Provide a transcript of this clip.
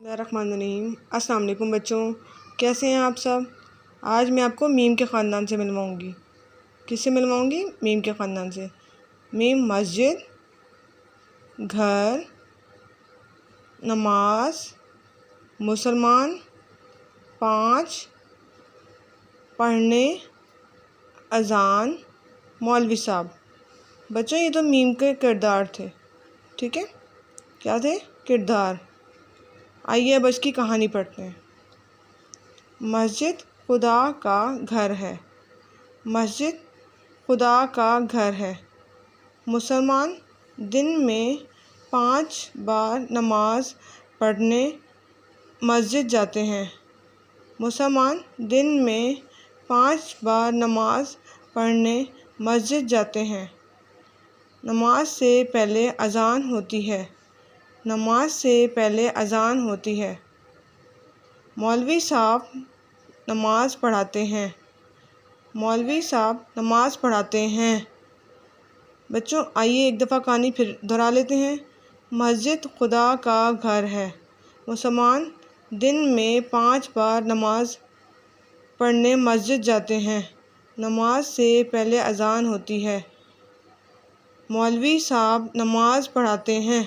الرحمن الرحیم۔ السلام علیکم بچوں، کیسے ہیں آپ سب؟ آج میں آپ کو میم کے خاندان سے ملواؤں گی۔ کس سے ملواؤں گی؟ میم کے خاندان سے۔ میم مسجد، گھر، نماز، مسلمان، 5، پڑھنے، اذان، مولوی صاحب۔ بچوں یہ تو میم کے کردار تھے، ٹھیک ہے؟ کیا تھے؟ کردار۔ آئیے اب اس کی کہانی پڑھتے ہیں۔ مسجد خدا کا گھر ہے، مسجد خدا کا گھر ہے۔ مسلمان دن میں 5 بار نماز پڑھنے مسجد جاتے ہیں۔ مسلمان دن میں 5 بار نماز پڑھنے مسجد جاتے ہیں۔ نماز سے پہلے اذان ہوتی ہے، نماز سے پہلے اذان ہوتی ہے۔ مولوی صاحب نماز پڑھاتے ہیں، مولوی صاحب نماز پڑھاتے ہیں۔ بچوں آئیے ایک دفعہ کہانی پھر دہرا لیتے ہیں۔ مسجد خدا کا گھر ہے، مسلمان دن میں 5 بار نماز پڑھنے مسجد جاتے ہیں۔ نماز سے پہلے اذان ہوتی ہے، مولوی صاحب نماز پڑھاتے ہیں۔